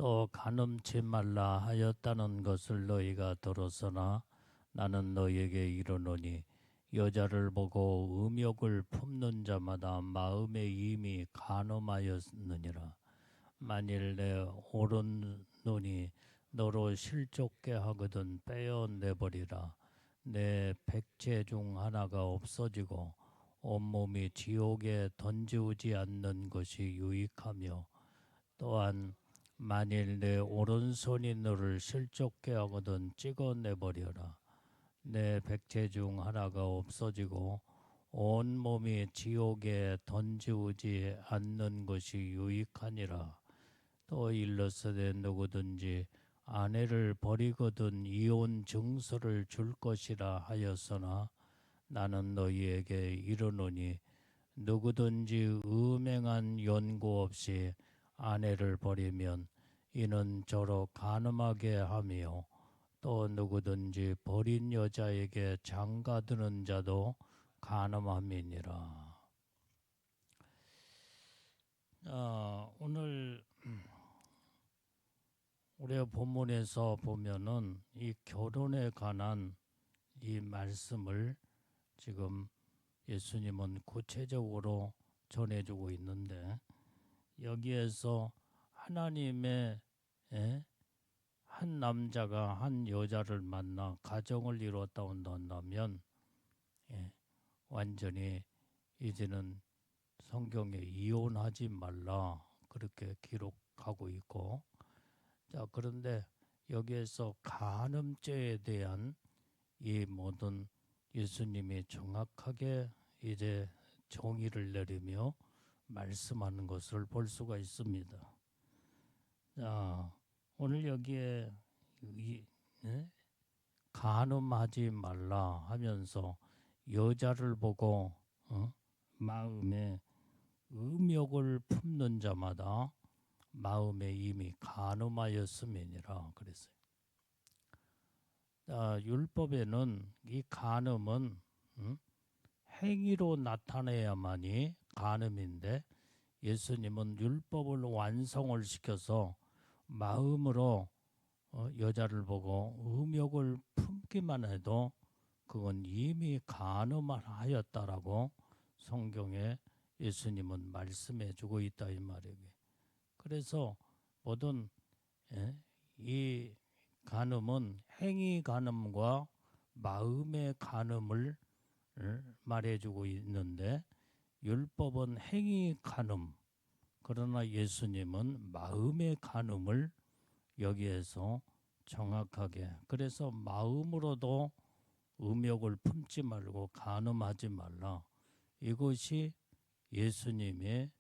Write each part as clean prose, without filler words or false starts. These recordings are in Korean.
또 간음치 말라 하였다는 것을 너희가 들었으나 나는 너희에게 이르노니 여자를 보고 음욕을 품는 자마다 마음에 이미 간음하였느니라. 만일 내 오른 눈이 너로 실족게 하거든 빼어내버리라. 내 백체 중 하나가 없어지고 온몸이 지옥에 던지우지 않는 것이 유익하며, 또한 만일 내 오른손이 너를 실족게 하거든 찍어내버려라. 내 백체 중 하나가 없어지고 온몸이 지옥에 던지우지 않는 것이 유익하니라. 또 일러스되 누구든지 아내를 버리거든 이혼 증서를 줄 것이라 하였으나 나는 너희에게 이르노니 누구든지 음행한 연고 없이 아내를 버리면 이는 저로 간음하게 하며, 또 누구든지 버린 여자에게 장가드는 자도 간음함이니라. 오늘 우리 본문에서 보면은 이 결혼에 관한 이 말씀을 지금 예수님은 구체적으로 전해주고 있는데, 여기에서 하나님의 한 남자가 한 여자를 만나 가정을 이루었다 한다면 완전히 이제는 성경에 이혼하지 말라 그렇게 기록하고 있고, 자, 그런데 여기에서 간음죄에 대한 이 모든 예수님이 정확하게 이제 정의를 내리며 말씀하는 것을 볼 수가 있습니다. 자, 오늘 여기에 간음하지 말라 하면서 여자를 보고 마음에 음욕을 품는 자마다 마음에 이미 간음하였음이니라 그랬어요. 율법에는 이 간음은 행위로 나타내야만이 간음인데, 예수님은 율법을 완성을 시켜서 마음으로 여자를 보고 음욕을 품기만 해도 그건 이미 간음하였다라고 성경에 예수님은 말씀해 주고 있다 이 말이에요. 그래서 모든 이 간음은 행위 간음과 마음의 간음을 말해주고 있는데, 율법은 행위 간음, 그러나 예수님은 마음의 간음을 여기에서 정확하게, 그래서 마음으로도 음욕을 품지 말고 간음하지 말라. 이것이 예수님의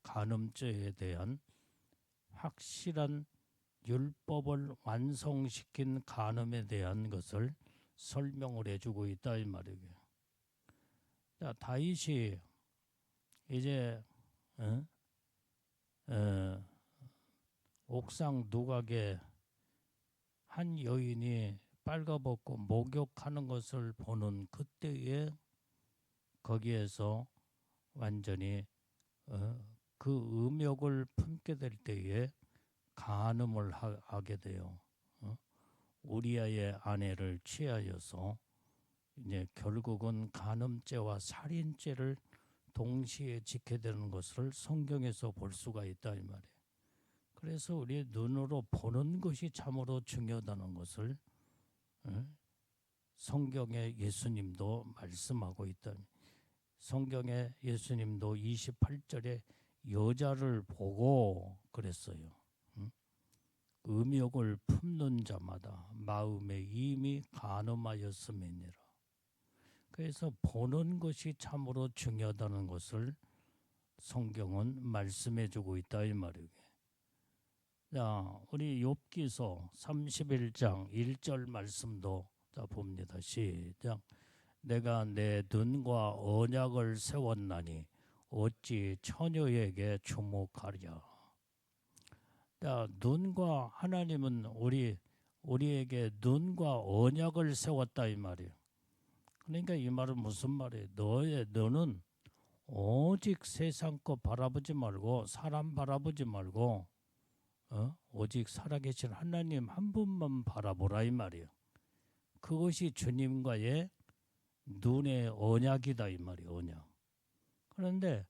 간음죄에 대한 확실한 율법을 완성시킨 간음에 대한 것을 설명을 해주고 있다 이 말이에요. 자, 다윗이 이제 옥상 누각에 한 여인이 빨가벗고 목욕하는 것을 보는 그때에 거기에서 완전히 그 음욕을 품게 될 때에 간음을 하게 돼요. 우리아의 아내를 취하여서 이제 결국은 간음죄와 살인죄를 동시에 지게 되는 것을 성경에서 볼 수가 있다 이 말이에요. 그래서 우리 눈으로 보는 것이 참으로 중요하다는 것을 성경에 예수님도 말씀하고 있다. 성경에 예수님도 28절에 여자를 보고 그랬어요. 음욕을 품는 자마다 마음에 이미 간음하였음이니라. 그래서 보는 것이 참으로 중요하다는 것을 성경은 말씀해 주고 있다 이 말이에요. 자, 우리 욥기서 31장 1절 말씀도 자 봅니다. 시작. 내가 내 눈과 언약을 세웠나니 어찌 처녀에게 주목하랴. 자, 눈과 하나님은 우리에게 눈과 언약을 세웠다 이 말이에요. 그러니까 이 말은 무슨 말이에요? 너는 오직 세상 거 바라보지 말고 사람 바라보지 말고 오직 살아계신 하나님 한 분만 바라보라 이 말이에요. 그것이 주님과의 눈의 언약이다 이 말이에요. 언약. 그런데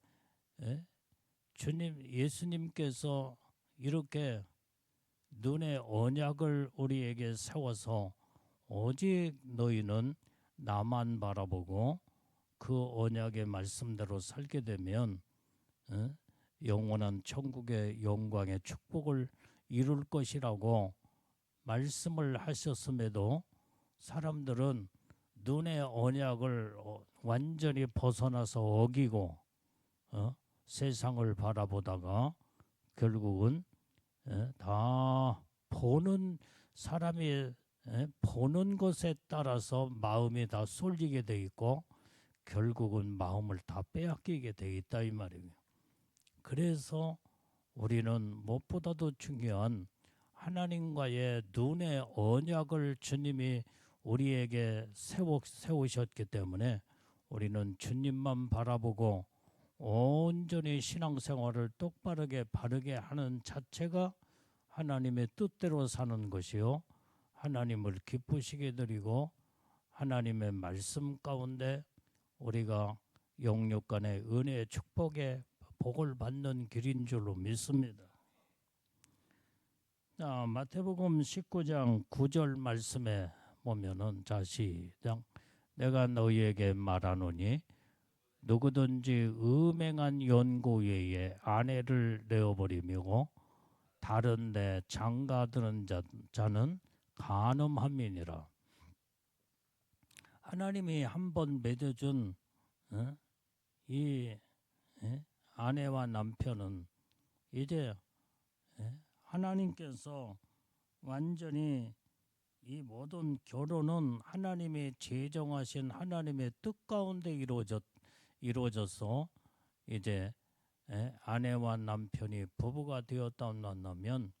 예수님께서 이렇게 눈의 언약을 우리에게 세워서 오직 너희는 나만 바라보고 그 언약의 말씀대로 살게 되면 영원한 천국의 영광의 축복을 이룰 것이라고 말씀을 하셨음에도 사람들은 눈의 언약을 완전히 벗어나서 어기고 세상을 바라보다가 결국은 다 보는 사람이 보는 것에 따라서 마음이 다 쏠리게 돼 있고 결국은 마음을 다 빼앗기게 돼 있다 이 말이에요. 그래서 우리는 무엇보다도 중요한 하나님과의 눈의 언약을 주님이 우리에게 세우셨기 때문에 우리는 주님만 바라보고 온전히 신앙생활을 똑바르게 바르게 하는 자체가 하나님의 뜻대로 사는 것이요 하나님을 기쁘시게 드리고 하나님의 말씀 가운데 우리가 영육 간의 은혜의 축복의 복을 받는 길인 줄로 믿습니다. 자, 마태복음 19장 9절 말씀에 보면은 자 시작 내가 너희에게 말하노니 누구든지 음행한 연고 외에 아내를 내어버리며 다른 데 장가드는 자는 간음함이니라. 하나님이 한번 맺어준 이 아내와 남편은 이제 하나님께서 완전히 이 모든 결혼은 하나님이 제정하신 하나님의 뜻 가운데 이루어져서 이제 아내와 남편이 부부가 되었다 만나면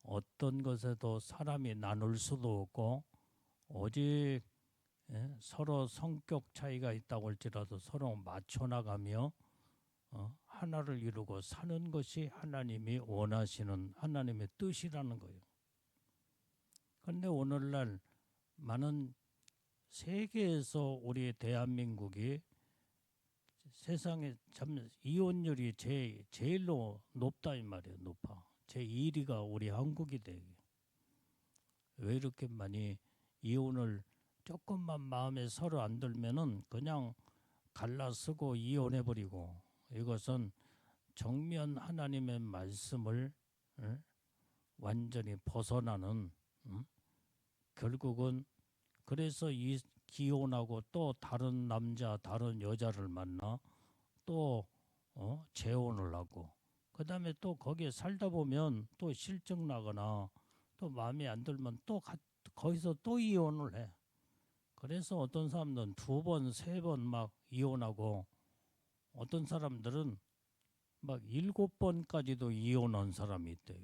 어떤 것에도 사람이 나눌 수도 없고 오직 서로 성격 차이가 있다고 할지라도 서로 맞춰 나가며 하나를 이루고 사는 것이 하나님이 원하시는 하나님의 뜻이라는 거예요. 그런데 오늘날 많은 세계에서 우리 대한민국이 세상에 참 이혼율이 제일로 높다 이 말이에요. 높아. 제1위가 우리 한국이 돼. 왜 이렇게 많이 이혼을 조금만 마음에 서로 안 들면은 그냥 갈라쓰고 이혼해버리고 이것은 정면 하나님의 말씀을 완전히 벗어나는 결국은 그래서 이 기혼하고 또 다른 남자 다른 여자를 만나 또 재혼을 하고 그 다음에 또 거기에 살다 보면 또 실증 나거나 또 마음에 안 들면 또 거기서 또 이혼을 해. 그래서 어떤 사람들은 2번, 3번 막 이혼하고 어떤 사람들은 막 7번까지도 이혼한 사람이 있대.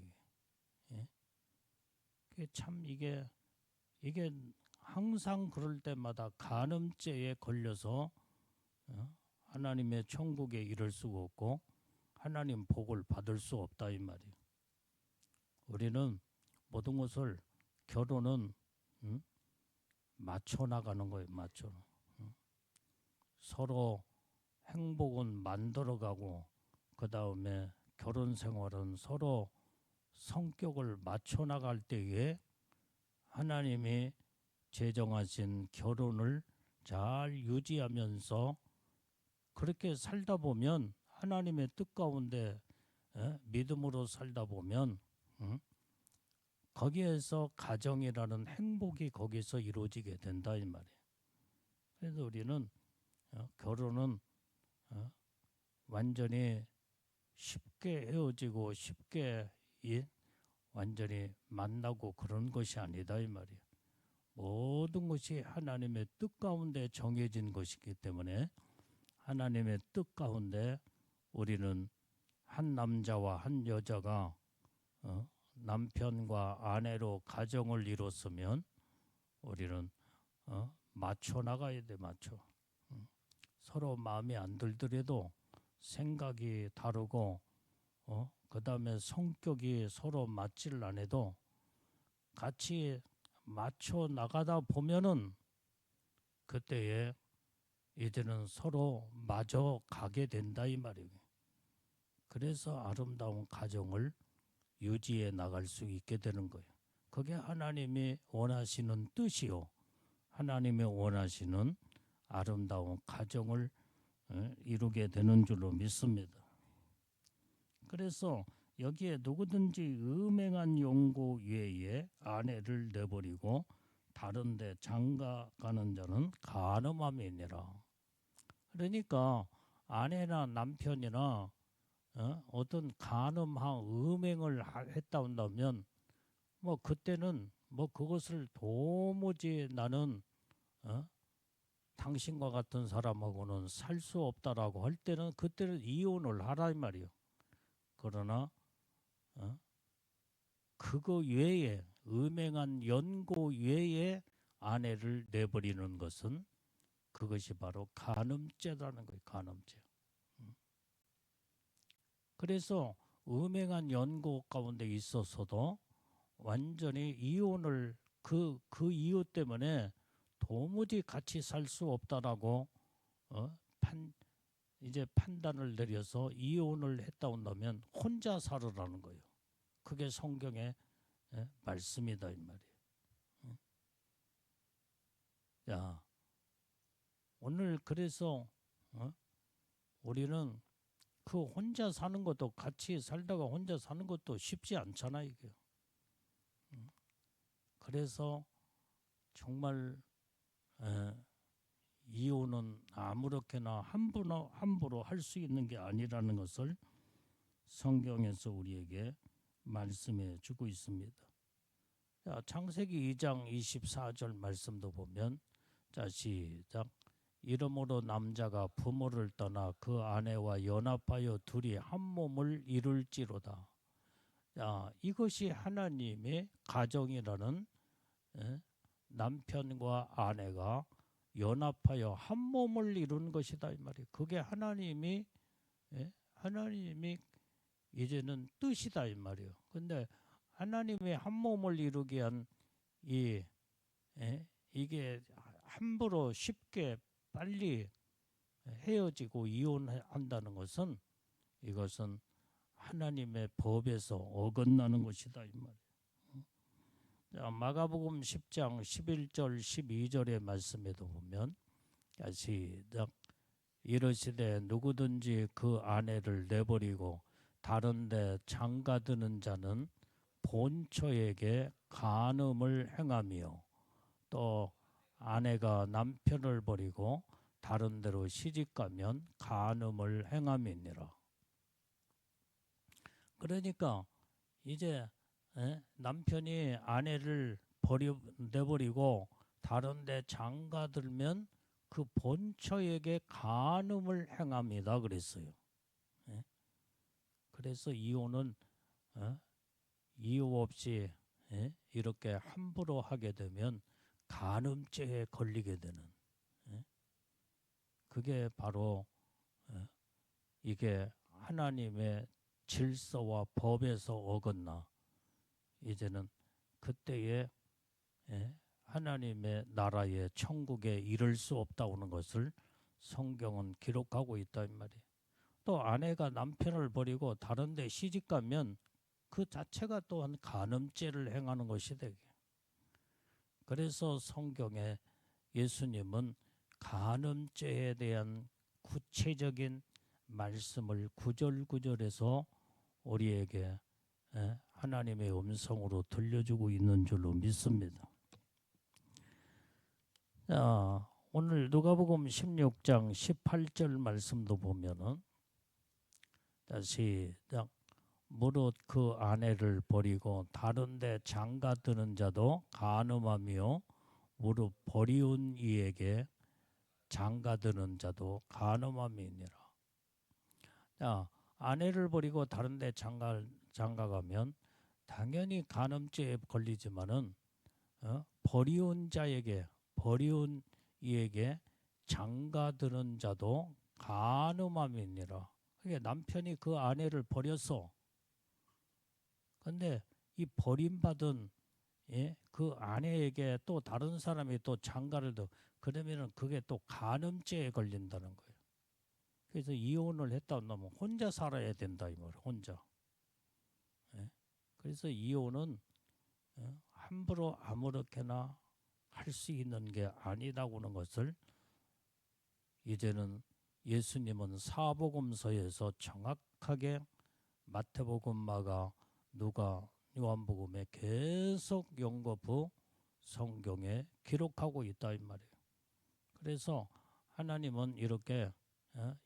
예? 참 이게 항상 그럴 때마다 간음죄에 걸려서 하나님의 천국에 이를 수가 없고 하나님 복을 받을 수 없다 이 말이에요. 우리는 모든 것을 결혼은 맞춰 나가는 거예요. 맞춰. 서로 행복은 만들어가고 그 다음에 결혼 생활은 서로 성격을 맞춰 나갈 때에 하나님이 제정하신 결혼을 잘 유지하면서 그렇게 살다 보면 하나님의 뜻 가운데 믿음으로 살다 보면 거기에서 가정이라는 행복이 거기서 이루어지게 된다 이 말이에요. 그래서 우리는 결혼은 완전히 쉽게 헤어지고 쉽게 완전히 만나고 그런 것이 아니다 이 말이에요. 모든 것이 하나님의 뜻 가운데 정해진 것이기 때문에 하나님의 뜻 가운데 우리는 한 남자와 한 여자가 남편과 아내로 가정을 이뤘으면 우리는 맞춰 나가야 돼. 맞춰. 서로 마음에 안 들더라도 생각이 다르고 그 다음에 성격이 서로 맞질 않아도 같이 맞춰 나가다 보면은 그때에 이들은 서로 마저 가게 된다 이 말이에요. 그래서 아름다운 가정을 유지해 나갈 수 있게 되는 거예요. 그게 하나님이 원하시는 뜻이요. 하나님이 원하시는 아름다운 가정을 이루게 되는 줄로 믿습니다. 그래서 여기에 누구든지 음행한 용고 외에 아내를 내버리고 다른 데 장가가는 자는 간음함이니라. 그러니까 아내나 남편이나 어떤 간음한 음행을 했다 한다면 뭐 그때는 뭐 그것을 도무지 나는 당신과 같은 사람하고는 살 수 없다라고 할 때는 그때는 이혼을 하라 이 말이요. 그러나 그거 외에 음행한 연고 외에 아내를 내버리는 것은 그것이 바로 간음죄라는 거예요. 간음죄. 그래서 음행한 연고 가운데 있어서도 완전히 이혼을 그 이유 때문에 도무지 같이 살 수 없다라고 이제 판단을 내려서 이혼을 했다 온다면 혼자 살으라는 거예요. 그게 성경의 말씀이다 이 말이에요. 자, 오늘 그래서 우리는 그 혼자 사는 것도 같이 살다가 혼자 사는 것도 쉽지 않잖아 이게. 그래서 정말 이혼은 아무렇게나 함부로 할 수 있는 게 아니라는 것을 성경에서 우리에게 말씀해 주고 있습니다. 자, 창세기 2장 24절 말씀도 보면 자 시작. 이러므로 남자가 부모를 떠나 그 아내와 연합하여 둘이 한 몸을 이룰지로다. 자, 이것이 하나님의 가정이라는 남편과 아내가 연합하여 한 몸을 이루는 것이다 이 말이에요. 그게 하나님이 이제는 뜻이다 이 말이에요. 근데 하나님의 한 몸을 이루기 위한 이게 함부로 쉽게 빨리 헤어지고 이혼한다는 것은 이것은 하나님의 법에서 어긋나는 것이다 이 말이에요. 자, 마가복음 10장 11절 12절의 말씀에도 보면 시작. 이르시되 누구든지 그 아내를 내버리고 다른 데 장가드는 자는 본처에게 간음을 행하며 또 아내가 남편을 버리고 다른 데로 시집가면 간음을 행함이니라. 그러니까 이제 남편이 아내를 내버리고 다른 데 장가들면 그 본처에게 간음을 행합니다 그랬어요. 그래서 이혼은 이유 없이 이렇게 함부로 하게 되면 간음죄에 걸리게 되는 그게 바로 이게 하나님의 질서와 법에서 어긋나 이제는 그때에 하나님의 나라의 천국에 이를 수 없다는 것을 성경은 기록하고 있다 이 말이에요. 또 아내가 남편을 버리고 다른 데 시집가면 그 자체가 또한 간음죄를 행하는 것이 되게. 그래서 성경에 예수님은 간음죄에 대한 구체적인 말씀을 구절구절해서 우리에게 하나님의 음성으로 들려주고 있는 줄로 믿습니다. 자, 오늘 누가복음 16장 18절 말씀도 보면은 시작. 무릇 그 아내를 버리고 다른 데 장가드는 자도 간음하며 무릇 버리운 이에게 장가드는 자도 간음함이니라. 자, 아내를 버리고 다른 데 장가가면 당연히 간음죄에 걸리지만은 버리운 이에게 장가드는 자도 간음함이니라. 그게 남편이 그 아내를 버려서 근데 이 버림받은 그 아내에게 또 다른 사람이 또 장가를 더 그러면은 그게 또 간음죄에 걸린다는 거예요. 그래서 이혼을 했다 놓으면 혼자 살아야 된다 이 말이에요. 혼자. 예? 그래서 이혼은 함부로 아무렇게나 할 수 있는 게 아니라고 하는 것을 이제는 예수님은 사복음서에서 정확하게 마태복음, 마가, 누가, 요한복음에 계속 연거푸 성경에 기록하고 있다 이 말이에요. 그래서 하나님은 이렇게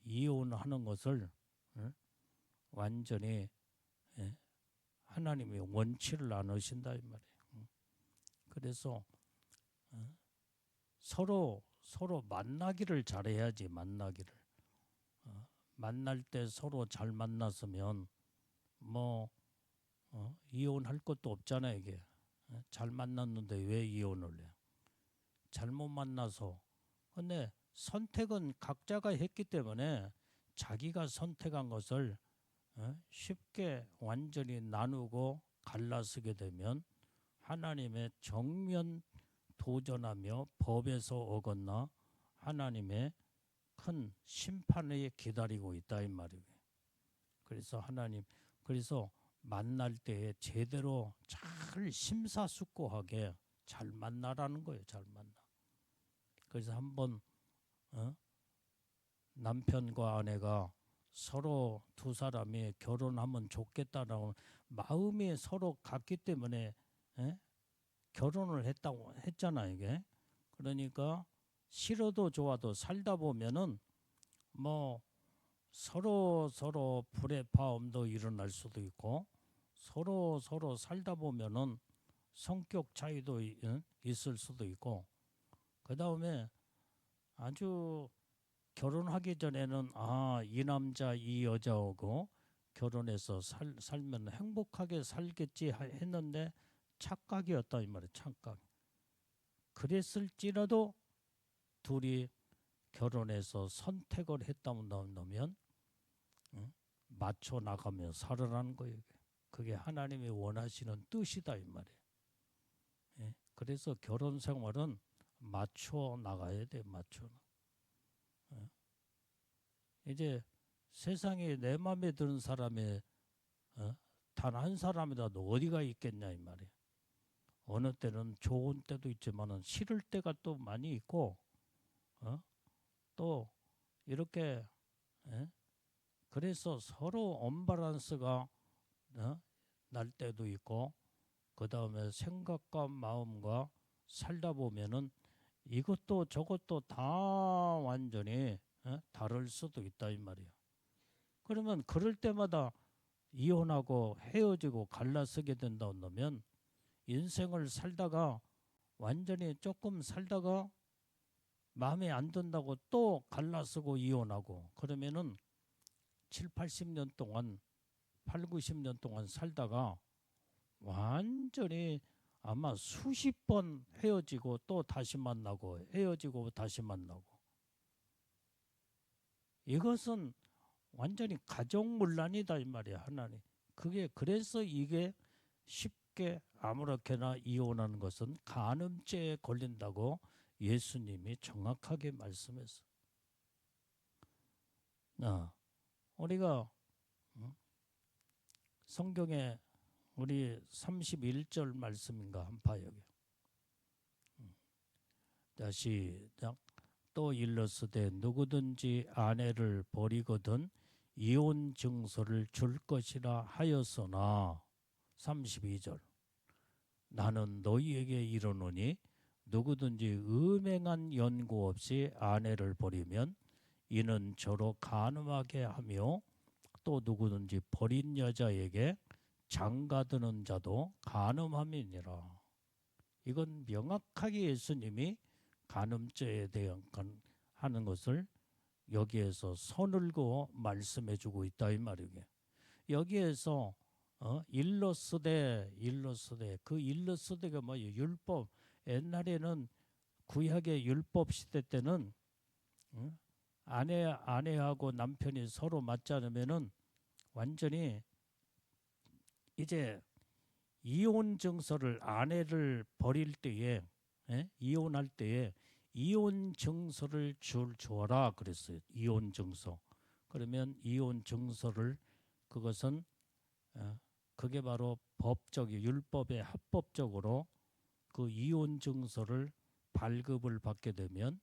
이혼하는 것을 완전히 하나님이 원치를 않으신다 이 말이에요. 그래서 서로 만나기를 잘해야지. 만나기를 만날 때 서로 잘 만났으면 뭐 이혼할 것도 없잖아요. 이게 잘 만났는데 왜 이혼을 해? 잘못 만나서. 근데 선택은 각자가 했기 때문에 자기가 선택한 것을 쉽게 완전히 나누고 갈라서게 되면 하나님의 정면 도전하며 법에서 어긋나 하나님의 큰 심판에 기다리고 있다 이 말이에요. 그래서 만날 때에 제대로 잘 심사숙고하게 잘 만나라는 거예요. 잘 만나. 그래서 한번 남편과 아내가 서로 두 사람이 결혼하면 좋겠다라고 마음이 서로 같기 때문에 결혼을 했잖아요. 이게. 그러니까 싫어도 좋아도 살다 보면은 뭐 서로 불의 파음도 일어날 수도 있고 서로 살다 보면은 성격 차이도 있을 수도 있고 그 다음에 아주 결혼하기 전에는 이 남자 이 여자하고 결혼해서 살면 행복하게 살겠지 했는데 착각이었다 이 말이에요. 착각. 그랬을지라도 둘이 결혼해서 선택을 했다면 맞춰 나가며 살아라는 거예요. 그게 하나님이 원하시는 뜻이다 이 말이에요. 그래서 결혼 생활은 맞춰 나가야 돼. 맞춰. 이제 세상에 내 마음에 드는 사람이 단 한 사람이라도 어디가 있겠냐 이 말이에요. 어느 때는 좋은 때도 있지만은 싫을 때가 또 많이 있고 또 이렇게 그래서 서로 언밸런스가 날 때도 있고 그 다음에 생각과 마음과 살다 보면은 이것도 저것도 다 완전히 다를 수도 있다 이 말이에요. 그러면 그럴 때마다 이혼하고 헤어지고 갈라서게 된다 그러면 인생을 살다가 완전히 조금 살다가 마음에 안 든다고 또 갈라서고 이혼하고 그러면은 7, 80년 동안 8, 90년 동안 살다가 완전히 아마 수십 번 헤어지고 또 다시 만나고 헤어지고 다시 만나고 이것은 완전히 가족문란이다 이 말이야. 하나님. 그게 그래서 이게 쉽게 아무렇게나 이혼하는 것은 간음죄에 걸린다고 예수님이 정확하게 말씀했어. 우리가 성경에 우리 31절 말씀인가 한 봐요. 시작. 또 일러스되 누구든지 아내를 버리거든 이혼 증서를 줄 것이라 하였으나 32절. 나는 너희에게 이르노니 누구든지 음행한 연고 없이 아내를 버리면 이는 저로 간음하게 하며 또 누구든지 버린 여자에게 장가드는 자도 간음함이니라. 이건 명확하게 예수님이 간음죄에 대한 하는 것을 여기에서 선을 그어 말씀해 주고 있다 이 말이에요. 여기에서 일러스되 그 일러스되가 뭐예요? 율법. 옛날에는 구약의 율법 시대 때는 아내하고 남편이 서로 맞지 않으면은 완전히 이제 이혼 증서를 아내를 버릴 때에 이혼할 때에 이혼 증서를 줘라 그랬어요. 이혼 증서. 그러면 이혼 증서를 그것은 그게 바로 법적이 율법에 합법적으로 그 이혼 증서를 발급을 받게 되면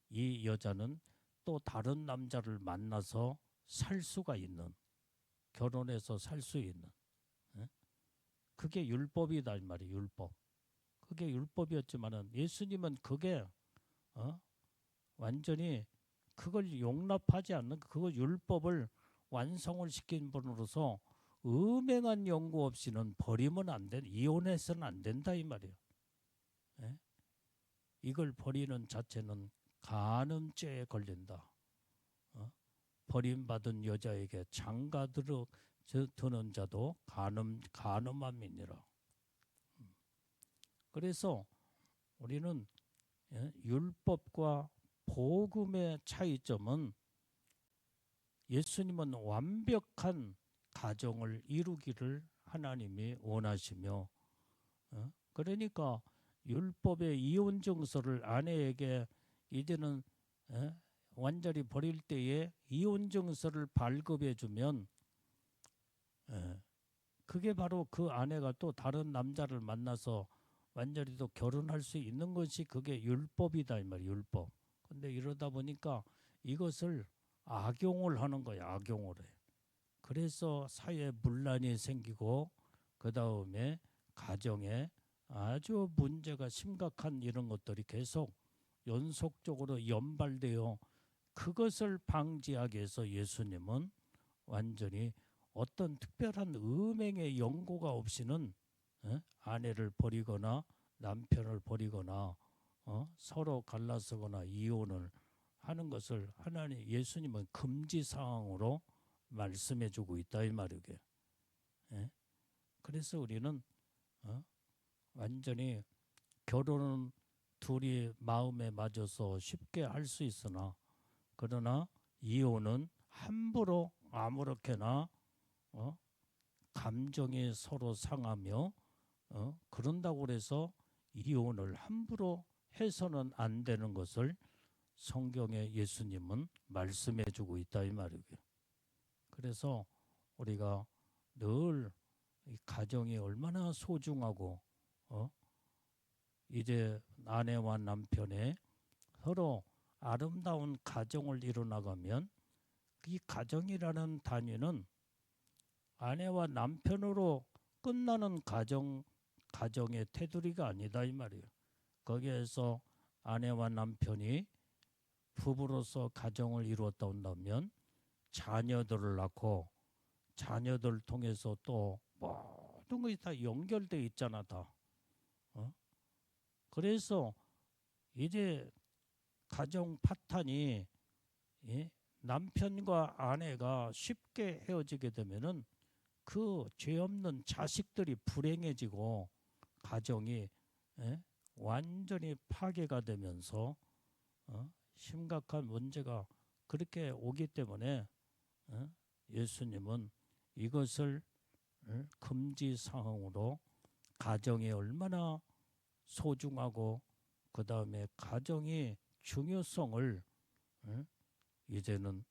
이 여자는 또 다른 남자를 만나서 살 수가 있는, 결혼해서 살 수 있는, 그게 율법이다 이 말이에요. 율법. 그게 율법이었지만은 예수님은 그게 완전히 그걸 용납하지 않는 그거 율법을 완성을 시킨 분으로서 음행한 연고 없이는 버리면 안 된, 이혼해서는 안 된다 이 말이에요. 예? 이걸 버리는 자체는 간음죄에 걸린다. 버림받은 여자에게 장가 드는 자도 간음함이니라. 그래서 우리는 율법과 복음의 차이점은 예수님은 완벽한 가정을 이루기를 하나님이 원하시며 그러니까 율법의 이혼 증서를 아내에게 이제는 완전히 버릴 때에 이혼 증서를 발급해 주면 그게 바로 그 아내가 또 다른 남자를 만나서 완전히 또 결혼할 수 있는 것이 그게 율법이다 이 말이에요. 율법. 근데 이러다 보니까 이것을 악용을 하는 거야. 악용을 해. 그래서 사회에 분란이 생기고 그 다음에 가정에 아주 문제가 심각한 이런 것들이 계속 연속적으로 연발되어 그것을 방지하기 위해서 예수님은 완전히 어떤 특별한 음행의 연고가 없이는 아내를 버리거나 남편을 버리거나 서로 갈라서거나 이혼을 하는 것을 하나님 예수님은 금지 사항으로 말씀해 주고 있다 이 말이게. 그래서 우리는 완전히 결혼은 둘이 마음에 맞아서 쉽게 할 수 있으나 그러나 이혼은 함부로 아무렇게나 감정이 서로 상하며 그런다고 해서 이혼을 함부로 해서는 안 되는 것을 성경에 예수님은 말씀해 주고 있다 이 말이고요. 그래서 우리가 늘 이 가정이 얼마나 소중하고 이제 아내와 남편의 서로 아름다운 가정을 이뤄나가면 이 가정이라는 단위는 아내와 남편으로 끝나는 가정의 테두리가 아니다 이 말이에요. 거기에서 아내와 남편이 부부로서 가정을 이루었다 온다면 자녀들을 낳고 자녀들 통해서 또 모든 것이 다 연결되어 있잖아 다. 그래서 이제 가정 파탄이 남편과 아내가 쉽게 헤어지게 되면은 그 죄 없는 자식들이 불행해지고 가정이 완전히 파괴가 되면서 심각한 문제가 그렇게 오기 때문에 예수님은 이것을 금지 사항으로 가정이 얼마나 소중하고 그 다음에 가정의 중요성을 이제는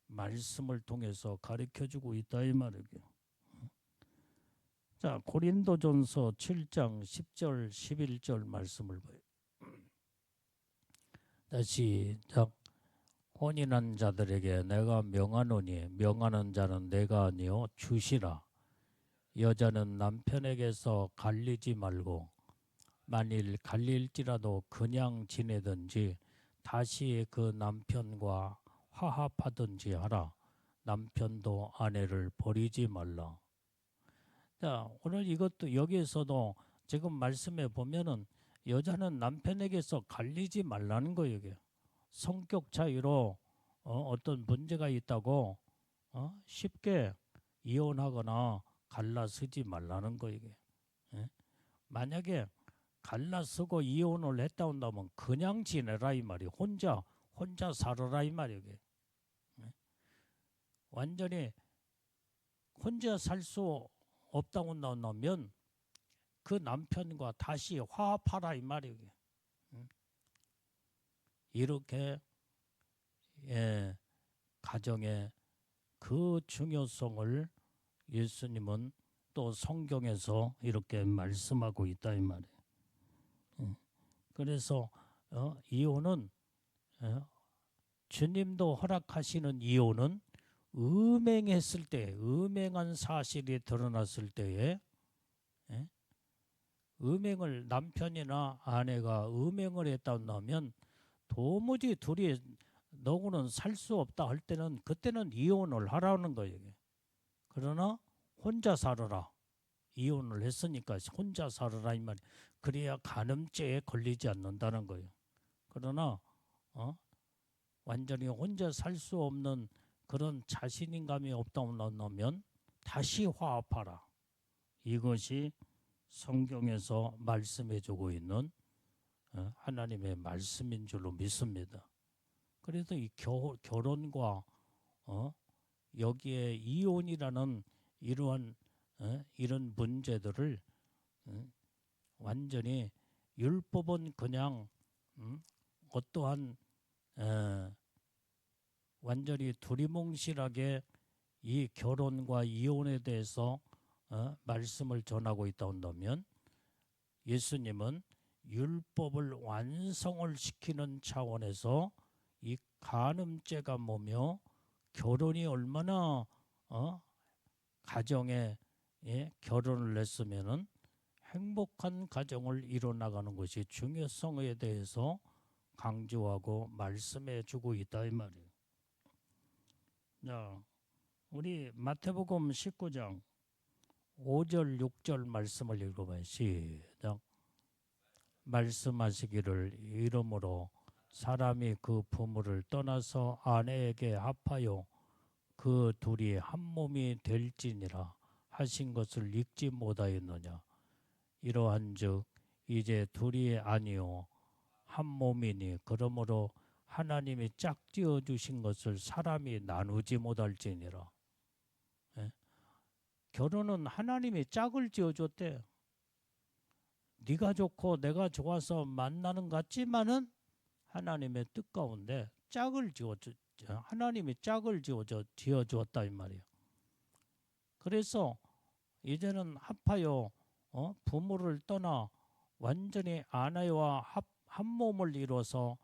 말씀을 통해서 가르쳐주고 있다 이 말이에요. 자, 고린도전서 7장 10절 11절 말씀을 봐요. 다시 시작. 혼인한 자들에게 내가 명하노니 명하는 자는 내가 아니요 주시라. 여자는 남편에게서 갈리지 말고 만일 갈릴지라도 그냥 지내든지 다시 그 남편과 화합하든지 하라. 남편도 아내를 버리지 말라. 자, 오늘 이것도 여기에서도 지금 말씀해 보면은 여자는 남편에게서 갈리지 말라는 거예요. 이게. 성격 차이로 어떤 문제가 있다고 쉽게 이혼하거나 갈라서지 말라는 거 이게. 만약에 갈라서고 이혼을 했다 온다면 그냥 지내라 이 말이에요. 혼자 살아라 이 말이에요. 이게. 완전히 혼자 살 수 없다고 나오면 그 남편과 다시 화합하라 이 말이에요. 이렇게 가정의 그 중요성을 예수님은 또 성경에서 이렇게 말씀하고 있다 이 말이에요. 그래서 이혼은 주님도 허락하시는 이혼은 음행했을 때, 음행한 사실이 드러났을 때에 음행을 남편이나 아내가 음행을 했다면 도무지 둘이 너구는 살 수 없다 할 때는 그때는 이혼을 하라는 거예요. 그러나 혼자 살아라. 이혼을 했으니까 혼자 살아라 이 말. 그래야 간음죄에 걸리지 않는다는 거예요. 그러나 완전히 혼자 살 수 없는 그런 자신감이 없다 면 다시 화합하라. 이것이 성경에서 말씀해주고 있는 하나님의 말씀인 줄로 믿습니다. 그래서 이 결혼과 여기에 이혼이라는 이러한 이런 문제들을 완전히 율법은 그냥 어떠한 완전히 두리뭉실하게 이 결혼과 이혼에 대해서 말씀을 전하고 있다 한다면 예수님은 율법을 완성을 시키는 차원에서 이 간음죄가 뭐며 결혼이 얼마나 가정에 결혼을 했으면은 행복한 가정을 이뤄나가는 것이 중요성에 대해서 강조하고 말씀해 주고 있다 이 말이에요. 자, 우리 마태복음 19장 5절 6절 말씀을 읽어봐요. 시작. 말씀하시기를 이러므로 사람이 그 부모를 떠나서 아내에게 합하여 그 둘이 한 몸이 될지니라 하신 것을 읽지 못하였느냐. 이러한즉 이제 둘이 아니요 한 몸이니 그러므로 하나님이 짝지어 주신 것을 사람이 나누지 못할지니라. 결혼은 하나님이 짝을 지어줬대. 네가 좋고 내가 좋아서 만나는 것 같지만은 하나님의 뜻 가운데 짝을 하나님이 짝을 지어주었다 이 말이에요. 그래서 이제는 합하여 부모를 떠나 완전히 아내와 한 몸을 이뤄서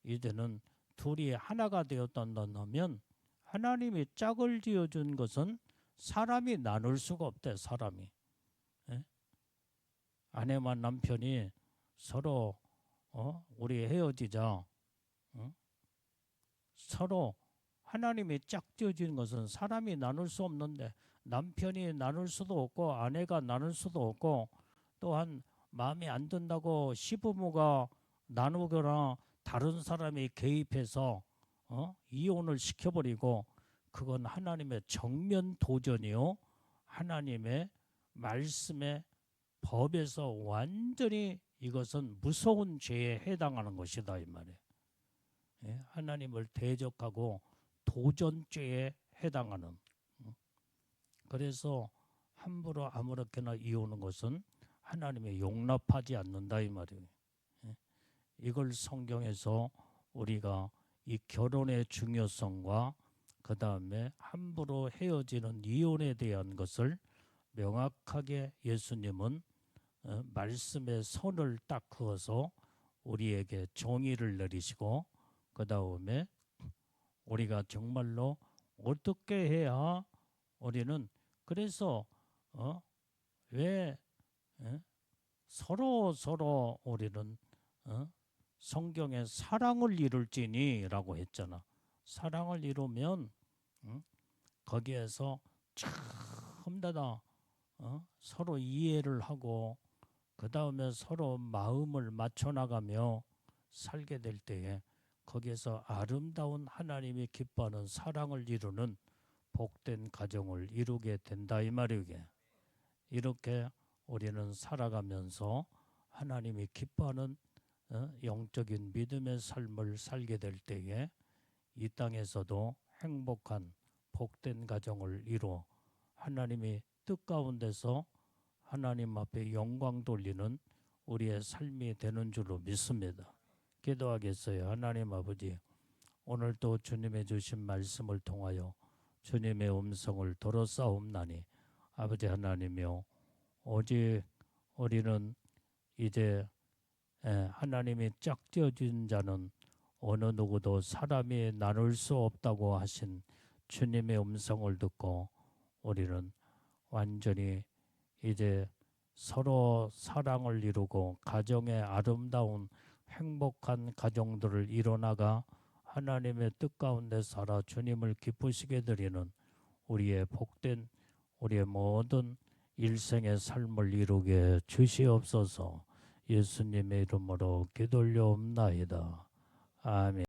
이제는 둘이 하나가 되었다면 하나님이 짝을 지어준 것은 사람이 나눌 수가 없대. 사람이 아내와 남편이 서로 우리 헤어지자 서로 하나님이 짝지어진 것은 사람이 나눌 수 없는데 남편이 나눌 수도 없고 아내가 나눌 수도 없고 또한 마음에 안 든다고 시부모가 나누거나 다른 사람이 개입해서 이혼을 시켜버리고 그건 하나님의 정면 도전이요 하나님의 말씀의 법에서 완전히 이것은 무서운 죄에 해당하는 것이다 이 말이에요. 하나님을 대적하고 도전죄에 해당하는. 그래서 함부로 아무렇게나 이혼하는 것은 하나님의 용납하지 않는다 이 말이에요. 이걸 성경에서 우리가 이 결혼의 중요성과 그 다음에 함부로 헤어지는 이혼에 대한 것을 명확하게 예수님은 말씀의 선을 딱 그어서 우리에게 정의를 내리시고 그 다음에 우리가 정말로 어떻게 해야 우리는 그래서 왜 서로 우리는 성경에 사랑을 이룰지니라고 했잖아. 사랑을 이루면 거기에서 참다다 서로 이해를 하고 그 다음에 서로 마음을 맞춰 나가며 살게 될 때에 거기에서 아름다운 하나님이 기뻐하는 사랑을 이루는 복된 가정을 이루게 된다 이 말이게. 이렇게 우리는 살아가면서 하나님이 기뻐하는 영적인 믿음의 삶을 살게 될 때에 이 땅에서도 행복한 복된 가정을 이루어 하나님이 뜻 가운데서 하나님 앞에 영광 돌리는 우리의 삶이 되는 줄로 믿습니다. 기도하겠어요. 하나님 아버지, 오늘도 주님의 주신 말씀을 통하여 주님의 음성을 들었사옵나니 아버지 하나님이여, 오직 우리는 이제 하나님이 짝지어진 자는 어느 누구도 사람이 나눌 수 없다고 하신 주님의 음성을 듣고 우리는 완전히 이제 서로 사랑을 이루고 가정의 아름다운 행복한 가정들을 이뤄나가 하나님의 뜻 가운데 살아 주님을 기쁘시게 드리는 우리의 복된 우리의 모든 일생의 삶을 이루게 주시옵소서. 예수님의 이름으로 기도 올려옵나이다. 아멘.